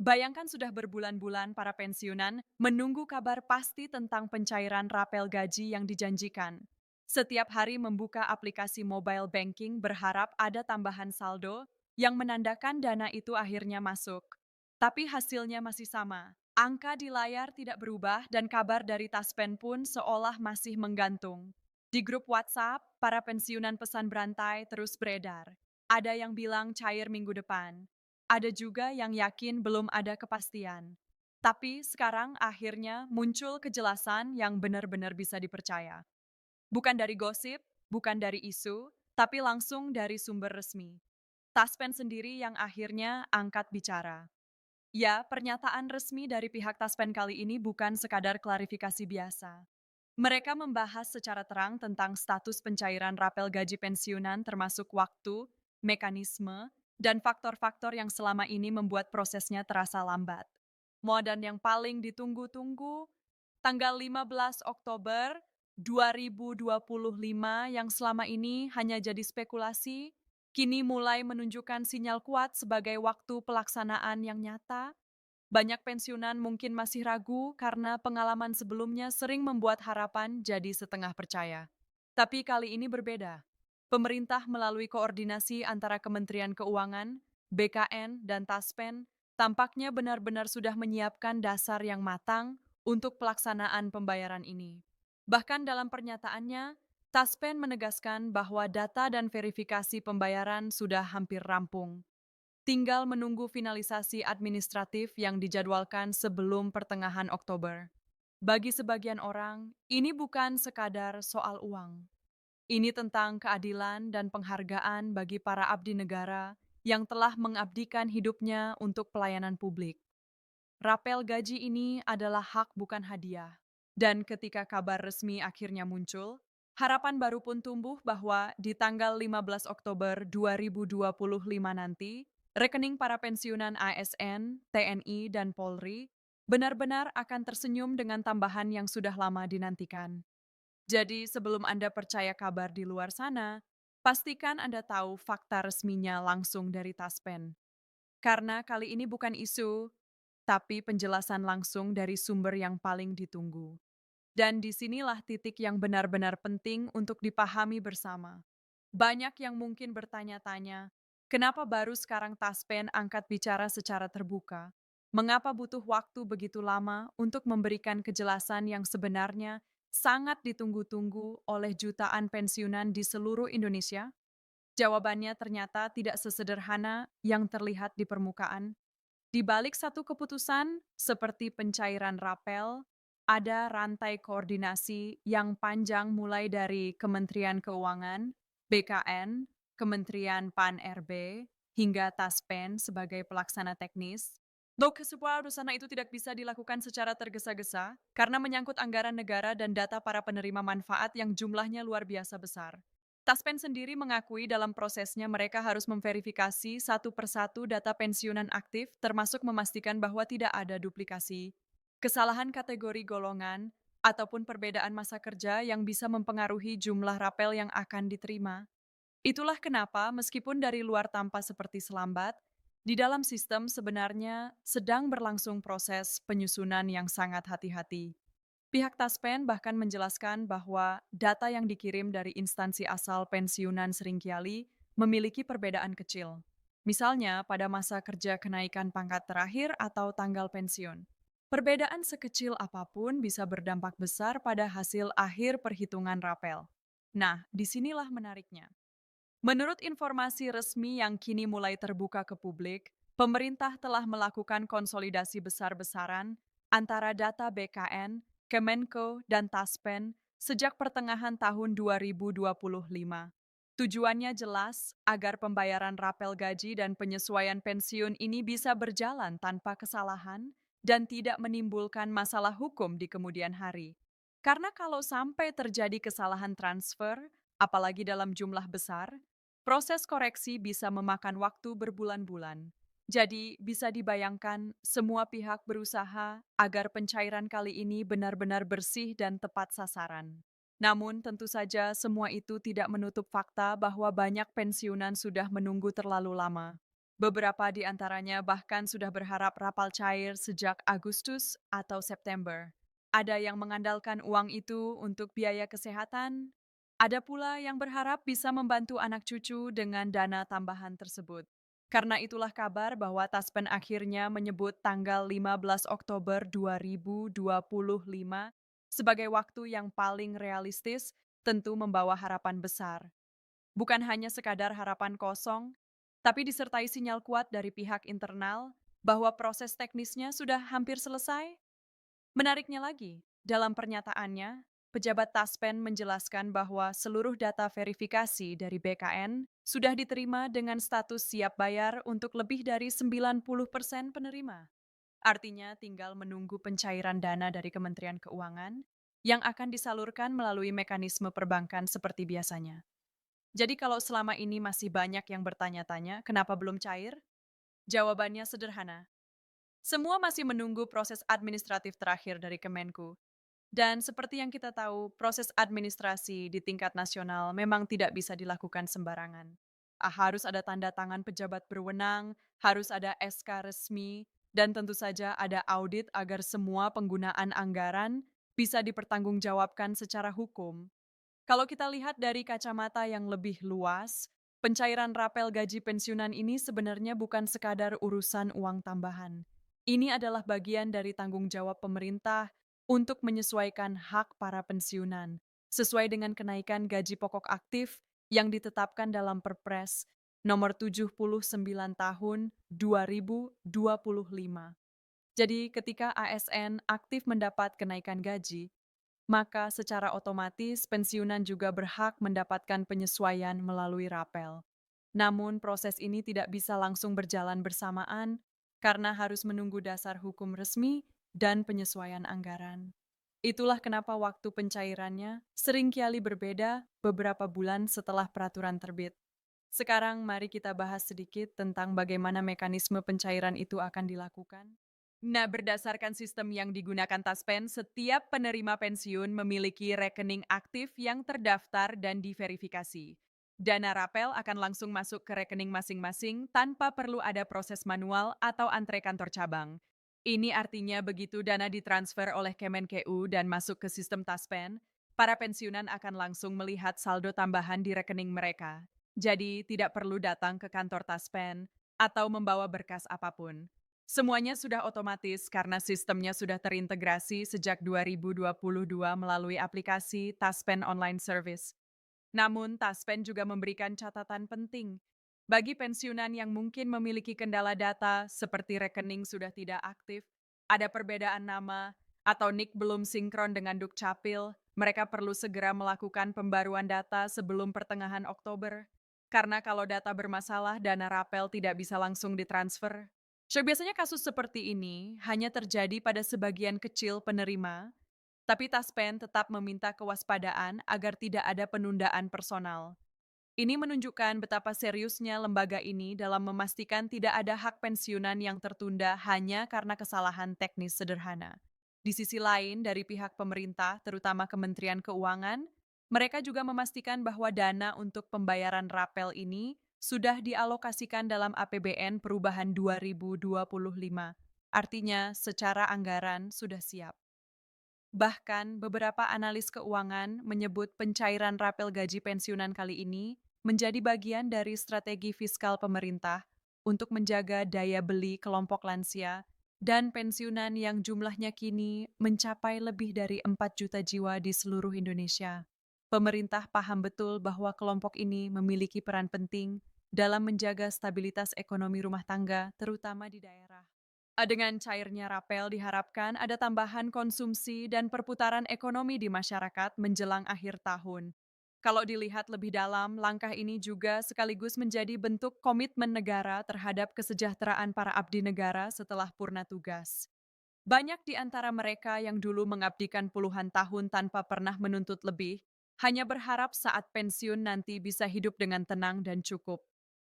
Bayangkan sudah berbulan-bulan para pensiunan menunggu kabar pasti tentang pencairan rapel gaji yang dijanjikan. Setiap hari membuka aplikasi mobile banking berharap ada tambahan saldo yang menandakan dana itu akhirnya masuk. Tapi hasilnya masih sama. Angka di layar tidak berubah dan kabar dari Taspen pun seolah masih menggantung. Di grup WhatsApp, para pensiunan pesan berantai terus beredar. Ada yang bilang cair minggu depan. Ada juga yang yakin belum ada kepastian. Tapi sekarang akhirnya muncul kejelasan yang benar-benar bisa dipercaya. Bukan dari gosip, bukan dari isu, tapi langsung dari sumber resmi. Taspen sendiri yang akhirnya angkat bicara. Ya, pernyataan resmi dari pihak Taspen kali ini bukan sekadar klarifikasi biasa. Mereka membahas secara terang tentang status pencairan rapel gaji pensiunan termasuk waktu, mekanisme, dan faktor-faktor yang selama ini membuat prosesnya terasa lambat. Dan yang paling ditunggu-tunggu, tanggal 15 Oktober 2025 yang selama ini hanya jadi spekulasi, kini mulai menunjukkan sinyal kuat sebagai waktu pelaksanaan yang nyata. Banyak pensiunan mungkin masih ragu karena pengalaman sebelumnya sering membuat harapan jadi setengah percaya. Tapi kali ini berbeda. Pemerintah melalui koordinasi antara Kementerian Keuangan, BKN, dan Taspen tampaknya benar-benar sudah menyiapkan dasar yang matang untuk pelaksanaan pembayaran ini. Bahkan dalam pernyataannya, Taspen menegaskan bahwa data dan verifikasi pembayaran sudah hampir rampung. Tinggal menunggu finalisasi administratif yang dijadwalkan sebelum pertengahan Oktober. Bagi sebagian orang, ini bukan sekadar soal uang. Ini tentang keadilan dan penghargaan bagi para abdi negara yang telah mengabdikan hidupnya untuk pelayanan publik. Rapel gaji ini adalah hak bukan hadiah. Dan ketika kabar resmi akhirnya muncul, harapan baru pun tumbuh bahwa di tanggal 15 Oktober 2025 nanti, rekening para pensiunan ASN, TNI, dan Polri benar-benar akan tersenyum dengan tambahan yang sudah lama dinantikan. Jadi sebelum Anda percaya kabar di luar sana, pastikan Anda tahu fakta resminya langsung dari Taspen. Karena kali ini bukan isu, tapi penjelasan langsung dari sumber yang paling ditunggu. Dan disinilah titik yang benar-benar penting untuk dipahami bersama. Banyak yang mungkin bertanya-tanya, kenapa baru sekarang Taspen angkat bicara secara terbuka? Mengapa butuh waktu begitu lama untuk memberikan kejelasan yang sebenarnya sangat ditunggu-tunggu oleh jutaan pensiunan di seluruh Indonesia? Jawabannya ternyata tidak sesederhana yang terlihat di permukaan. Di balik satu keputusan, seperti pencairan rapel, ada rantai koordinasi yang panjang mulai dari Kementerian Keuangan, BKN, Kementerian PAN-RB, hingga Taspen sebagai pelaksana teknis. Sebuah urusan itu tidak bisa dilakukan secara tergesa-gesa karena menyangkut anggaran negara dan data para penerima manfaat yang jumlahnya luar biasa besar. Taspen sendiri mengakui dalam prosesnya mereka harus memverifikasi satu persatu data pensiunan aktif termasuk memastikan bahwa tidak ada duplikasi, kesalahan kategori golongan, ataupun perbedaan masa kerja yang bisa mempengaruhi jumlah rapel yang akan diterima. Itulah kenapa meskipun dari luar tampak seperti selambat, di dalam sistem sebenarnya sedang berlangsung proses penyusunan yang sangat hati-hati. Pihak Taspen bahkan menjelaskan bahwa data yang dikirim dari instansi asal pensiunan seringkali memiliki perbedaan kecil. Misalnya pada masa kerja kenaikan pangkat terakhir atau tanggal pensiun. Perbedaan sekecil apapun bisa berdampak besar pada hasil akhir perhitungan rapel. Nah, disinilah menariknya. Menurut informasi resmi yang kini mulai terbuka ke publik, pemerintah telah melakukan konsolidasi besar-besaran antara data BKN, Kemenko, dan Taspen sejak pertengahan tahun 2025. Tujuannya jelas agar pembayaran rapel gaji dan penyesuaian pensiun ini bisa berjalan tanpa kesalahan dan tidak menimbulkan masalah hukum di kemudian hari. Karena kalau sampai terjadi kesalahan transfer, apalagi dalam jumlah besar, proses koreksi bisa memakan waktu berbulan-bulan. Jadi, bisa dibayangkan semua pihak berusaha agar pencairan kali ini benar-benar bersih dan tepat sasaran. Namun, tentu saja semua itu tidak menutup fakta bahwa banyak pensiunan sudah menunggu terlalu lama. Beberapa di antaranya bahkan sudah berharap rapal cair sejak Agustus atau September. Ada yang mengandalkan uang itu untuk biaya kesehatan, ada pula yang berharap bisa membantu anak cucu dengan dana tambahan tersebut. Karena itulah kabar bahwa Taspen akhirnya menyebut tanggal 15 Oktober 2025 sebagai waktu yang paling realistis, tentu membawa harapan besar. Bukan hanya sekadar harapan kosong, tapi disertai sinyal kuat dari pihak internal bahwa proses teknisnya sudah hampir selesai. Menariknya lagi, dalam pernyataannya, pejabat Taspen menjelaskan bahwa seluruh data verifikasi dari BKN sudah diterima dengan status siap bayar untuk lebih dari 90% penerima. Artinya tinggal menunggu pencairan dana dari Kementerian Keuangan yang akan disalurkan melalui mekanisme perbankan seperti biasanya. Jadi kalau selama ini masih banyak yang bertanya-tanya kenapa belum cair, jawabannya sederhana. Semua masih menunggu proses administratif terakhir dari Kemenku. Dan seperti yang kita tahu, proses administrasi di tingkat nasional memang tidak bisa dilakukan sembarangan. Harus ada tanda tangan pejabat berwenang, harus ada SK resmi, dan tentu saja ada audit agar semua penggunaan anggaran bisa dipertanggungjawabkan secara hukum. Kalau kita lihat dari kacamata yang lebih luas, pencairan rapel gaji pensiunan ini sebenarnya bukan sekadar urusan uang tambahan. Ini adalah bagian dari tanggung jawab pemerintah untuk menyesuaikan hak para pensiunan sesuai dengan kenaikan gaji pokok aktif yang ditetapkan dalam Perpres nomor 79 tahun 2025. Jadi ketika ASN aktif mendapat kenaikan gaji, maka secara otomatis pensiunan juga berhak mendapatkan penyesuaian melalui rapel. Namun proses ini tidak bisa langsung berjalan bersamaan karena harus menunggu dasar hukum resmi dan penyesuaian anggaran. Itulah kenapa waktu pencairannya seringkali berbeda beberapa bulan setelah peraturan terbit. Sekarang mari kita bahas sedikit tentang bagaimana mekanisme pencairan itu akan dilakukan. Nah, berdasarkan sistem yang digunakan Taspen, setiap penerima pensiun memiliki rekening aktif yang terdaftar dan diverifikasi. Dana rapel akan langsung masuk ke rekening masing-masing tanpa perlu ada proses manual atau antre kantor cabang. Ini artinya begitu dana ditransfer oleh Kemenkeu dan masuk ke sistem Taspen, para pensiunan akan langsung melihat saldo tambahan di rekening mereka. Jadi, tidak perlu datang ke kantor Taspen atau membawa berkas apapun. Semuanya sudah otomatis karena sistemnya sudah terintegrasi sejak 2022 melalui aplikasi Taspen Online Service. Namun, Taspen juga memberikan catatan penting. Bagi pensiunan yang mungkin memiliki kendala data seperti rekening sudah tidak aktif, ada perbedaan nama, atau NIK belum sinkron dengan Dukcapil, mereka perlu segera melakukan pembaruan data sebelum pertengahan Oktober. Karena kalau data bermasalah, dana rapel tidak bisa langsung ditransfer. So, biasanya kasus seperti ini hanya terjadi pada sebagian kecil penerima, tapi Taspen tetap meminta kewaspadaan agar tidak ada penundaan personal. Ini menunjukkan betapa seriusnya lembaga ini dalam memastikan tidak ada hak pensiunan yang tertunda hanya karena kesalahan teknis sederhana. Di sisi lain, dari pihak pemerintah, terutama Kementerian Keuangan, mereka juga memastikan bahwa dana untuk pembayaran rapel ini sudah dialokasikan dalam APBN Perubahan 2025. Artinya, secara anggaran sudah siap. Bahkan, beberapa analis keuangan menyebut pencairan rapel gaji pensiunan kali ini menjadi bagian dari strategi fiskal pemerintah untuk menjaga daya beli kelompok lansia dan pensiunan yang jumlahnya kini mencapai lebih dari 4 juta jiwa di seluruh Indonesia. Pemerintah paham betul bahwa kelompok ini memiliki peran penting dalam menjaga stabilitas ekonomi rumah tangga, terutama di daerah. Dengan cairnya rapel diharapkan ada tambahan konsumsi dan perputaran ekonomi di masyarakat menjelang akhir tahun. Kalau dilihat lebih dalam, langkah ini juga sekaligus menjadi bentuk komitmen negara terhadap kesejahteraan para abdi negara setelah purna tugas. Banyak di antara mereka yang dulu mengabdikan puluhan tahun tanpa pernah menuntut lebih, hanya berharap saat pensiun nanti bisa hidup dengan tenang dan cukup.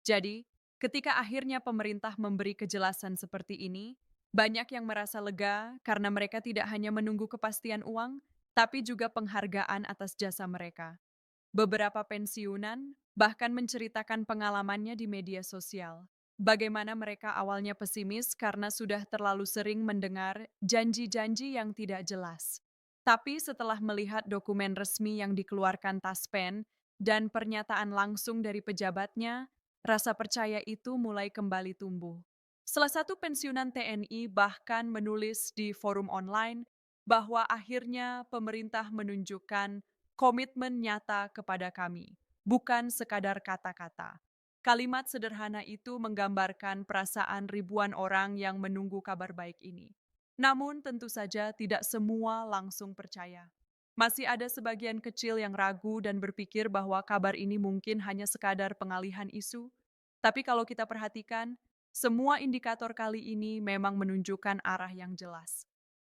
Jadi, ketika akhirnya pemerintah memberi kejelasan seperti ini, banyak yang merasa lega karena mereka tidak hanya menunggu kepastian uang, tapi juga penghargaan atas jasa mereka. Beberapa pensiunan bahkan menceritakan pengalamannya di media sosial. Bagaimana mereka awalnya pesimis karena sudah terlalu sering mendengar janji-janji yang tidak jelas. Tapi setelah melihat dokumen resmi yang dikeluarkan Taspen dan pernyataan langsung dari pejabatnya, rasa percaya itu mulai kembali tumbuh. Salah satu pensiunan TNI bahkan menulis di forum online bahwa akhirnya pemerintah menunjukkan komitmen nyata kepada kami, bukan sekadar kata-kata. Kalimat sederhana itu menggambarkan perasaan ribuan orang yang menunggu kabar baik ini. Namun tentu saja tidak semua langsung percaya. Masih ada sebagian kecil yang ragu dan berpikir bahwa kabar ini mungkin hanya sekadar pengalihan isu. Tapi kalau kita perhatikan, semua indikator kali ini memang menunjukkan arah yang jelas.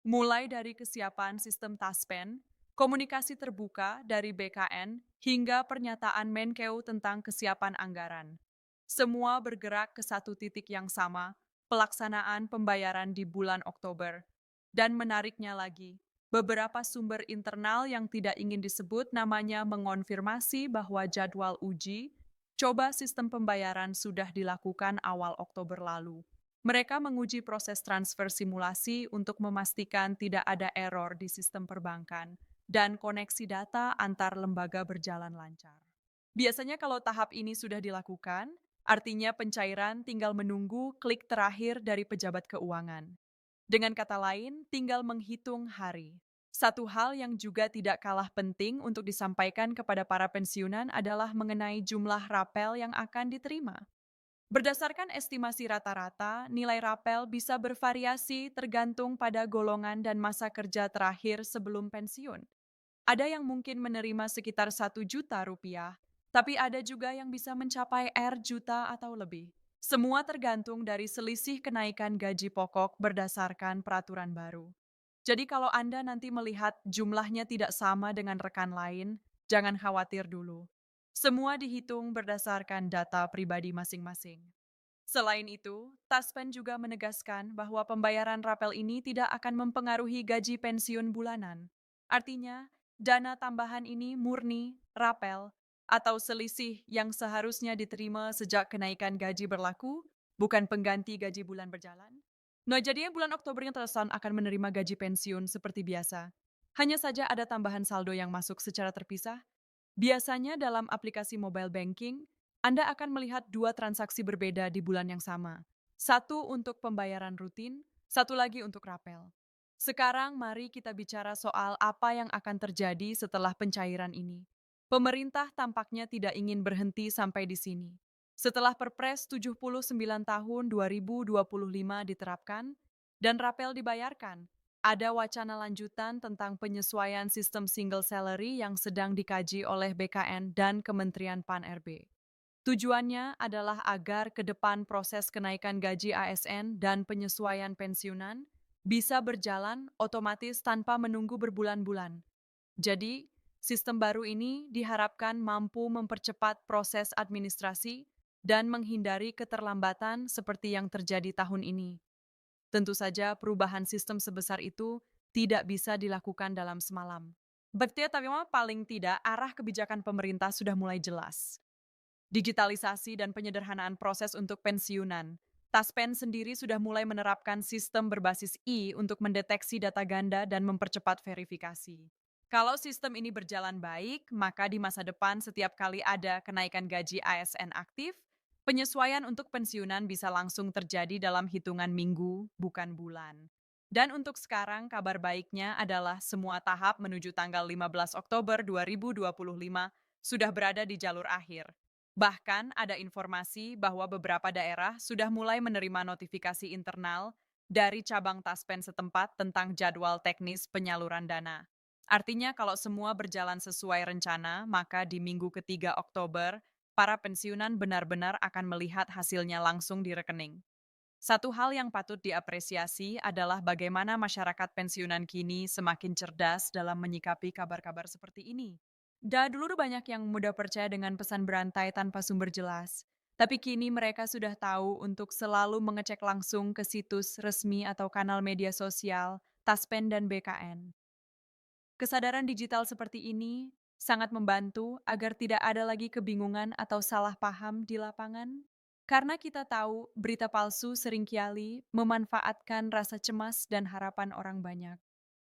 Mulai dari kesiapan sistem Taspen, komunikasi terbuka dari BKN, hingga pernyataan Menkeu tentang kesiapan anggaran. Semua bergerak ke satu titik yang sama, pelaksanaan pembayaran di bulan Oktober. Dan menariknya lagi, beberapa sumber internal yang tidak ingin disebut namanya mengonfirmasi bahwa jadwal uji, coba sistem pembayaran sudah dilakukan awal Oktober lalu. Mereka menguji proses transfer simulasi untuk memastikan tidak ada error di sistem perbankan dan koneksi data antar lembaga berjalan lancar. Biasanya kalau tahap ini sudah dilakukan, artinya pencairan tinggal menunggu klik terakhir dari pejabat keuangan. Dengan kata lain, tinggal menghitung hari. Satu hal yang juga tidak kalah penting untuk disampaikan kepada para pensiunan adalah mengenai jumlah rapel yang akan diterima. Berdasarkan estimasi rata-rata, nilai rapel bisa bervariasi tergantung pada golongan dan masa kerja terakhir sebelum pensiun. Ada yang mungkin menerima sekitar 1 juta rupiah, tapi ada juga yang bisa mencapai juta atau lebih. Semua tergantung dari selisih kenaikan gaji pokok berdasarkan peraturan baru. Jadi kalau Anda nanti melihat jumlahnya tidak sama dengan rekan lain, jangan khawatir dulu. Semua dihitung berdasarkan data pribadi masing-masing. Selain itu, Taspen juga menegaskan bahwa pembayaran rapel ini tidak akan mempengaruhi gaji pensiun bulanan. Artinya, dana tambahan ini murni, rapel, atau selisih yang seharusnya diterima sejak kenaikan gaji berlaku, bukan pengganti gaji bulan berjalan. Nah, jadinya bulan Oktober yang terkesan akan menerima gaji pensiun seperti biasa. Hanya saja ada tambahan saldo yang masuk secara terpisah. Biasanya dalam aplikasi mobile banking, Anda akan melihat dua transaksi berbeda di bulan yang sama. Satu untuk pembayaran rutin, satu lagi untuk rapel. Sekarang mari kita bicara soal apa yang akan terjadi setelah pencairan ini. Pemerintah tampaknya tidak ingin berhenti sampai di sini. Setelah Perpres 79 tahun 2025 diterapkan dan rapel dibayarkan, ada wacana lanjutan tentang penyesuaian sistem single salary yang sedang dikaji oleh BKN dan Kementerian PAN-RB. Tujuannya adalah agar ke depan proses kenaikan gaji ASN dan penyesuaian pensiunan bisa berjalan otomatis tanpa menunggu berbulan-bulan. Jadi, sistem baru ini diharapkan mampu mempercepat proses administrasi dan menghindari keterlambatan seperti yang terjadi tahun ini. Tentu saja perubahan sistem sebesar itu tidak bisa dilakukan dalam semalam. Berarti tapi memang paling tidak arah kebijakan pemerintah sudah mulai jelas. Digitalisasi dan penyederhanaan proses untuk pensiunan. Taspen sendiri sudah mulai menerapkan sistem berbasis untuk mendeteksi data ganda dan mempercepat verifikasi. Kalau sistem ini berjalan baik, maka di masa depan setiap kali ada kenaikan gaji ASN aktif, penyesuaian untuk pensiunan bisa langsung terjadi dalam hitungan minggu, bukan bulan. Dan untuk sekarang, kabar baiknya adalah semua tahap menuju tanggal 15 Oktober 2025 sudah berada di jalur akhir. Bahkan ada informasi bahwa beberapa daerah sudah mulai menerima notifikasi internal dari cabang Taspen setempat tentang jadwal teknis penyaluran dana. Artinya kalau semua berjalan sesuai rencana, maka di minggu ketiga Oktober, para pensiunan benar-benar akan melihat hasilnya langsung di rekening. Satu hal yang patut diapresiasi adalah bagaimana masyarakat pensiunan kini semakin cerdas dalam menyikapi kabar-kabar seperti ini. Dulu banyak yang mudah percaya dengan pesan berantai tanpa sumber jelas. Tapi kini mereka sudah tahu untuk selalu mengecek langsung ke situs resmi atau kanal media sosial, Taspen dan BKN. Kesadaran digital seperti ini sangat membantu agar tidak ada lagi kebingungan atau salah paham di lapangan. Karena kita tahu berita palsu seringkali memanfaatkan rasa cemas dan harapan orang banyak.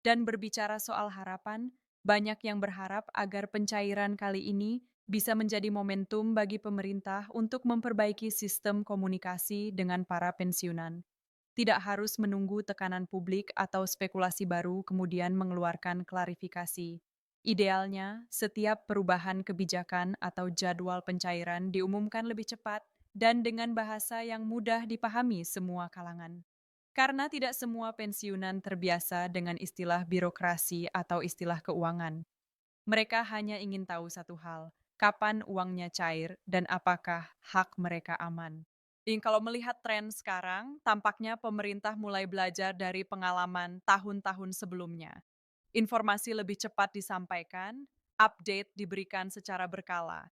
Dan berbicara soal harapan, banyak yang berharap agar pencairan kali ini bisa menjadi momentum bagi pemerintah untuk memperbaiki sistem komunikasi dengan para pensiunan. Tidak harus menunggu tekanan publik atau spekulasi baru kemudian mengeluarkan klarifikasi. Idealnya, setiap perubahan kebijakan atau jadwal pencairan diumumkan lebih cepat dan dengan bahasa yang mudah dipahami semua kalangan. Karena tidak semua pensiunan terbiasa dengan istilah birokrasi atau istilah keuangan. Mereka hanya ingin tahu satu hal, kapan uangnya cair dan apakah hak mereka aman. Kalau melihat tren sekarang, tampaknya pemerintah mulai belajar dari pengalaman tahun-tahun sebelumnya. Informasi lebih cepat disampaikan, update diberikan secara berkala,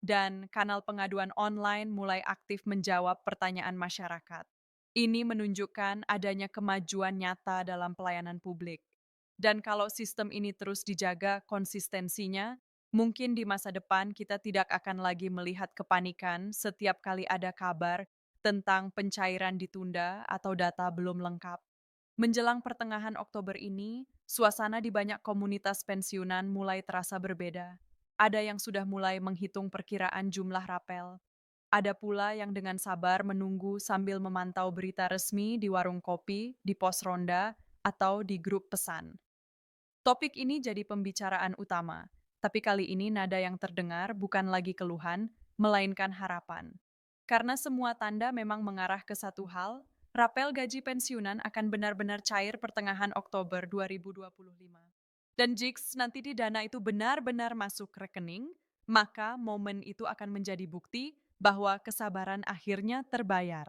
dan kanal pengaduan online mulai aktif menjawab pertanyaan masyarakat. Ini menunjukkan adanya kemajuan nyata dalam pelayanan publik. Dan kalau sistem ini terus dijaga konsistensinya, mungkin di masa depan kita tidak akan lagi melihat kepanikan setiap kali ada kabar tentang pencairan ditunda atau data belum lengkap. Menjelang pertengahan Oktober ini, suasana di banyak komunitas pensiunan mulai terasa berbeda. Ada yang sudah mulai menghitung perkiraan jumlah rapel. Ada pula yang dengan sabar menunggu sambil memantau berita resmi di warung kopi, di pos ronda, atau di grup pesan. Topik ini jadi pembicaraan utama, tapi kali ini nada yang terdengar bukan lagi keluhan, melainkan harapan. Karena semua tanda memang mengarah ke satu hal, rapel gaji pensiunan akan benar-benar cair pertengahan Oktober 2025. Dan jika nanti di dana itu benar-benar masuk rekening, maka momen itu akan menjadi bukti bahwa kesabaran akhirnya terbayar.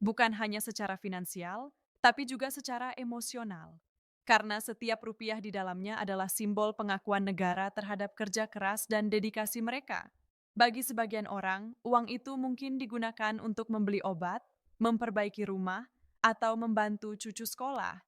Bukan hanya secara finansial, tapi juga secara emosional. Karena setiap rupiah di dalamnya adalah simbol pengakuan negara terhadap kerja keras dan dedikasi mereka. Bagi sebagian orang, uang itu mungkin digunakan untuk membeli obat, memperbaiki rumah, atau membantu cucu sekolah.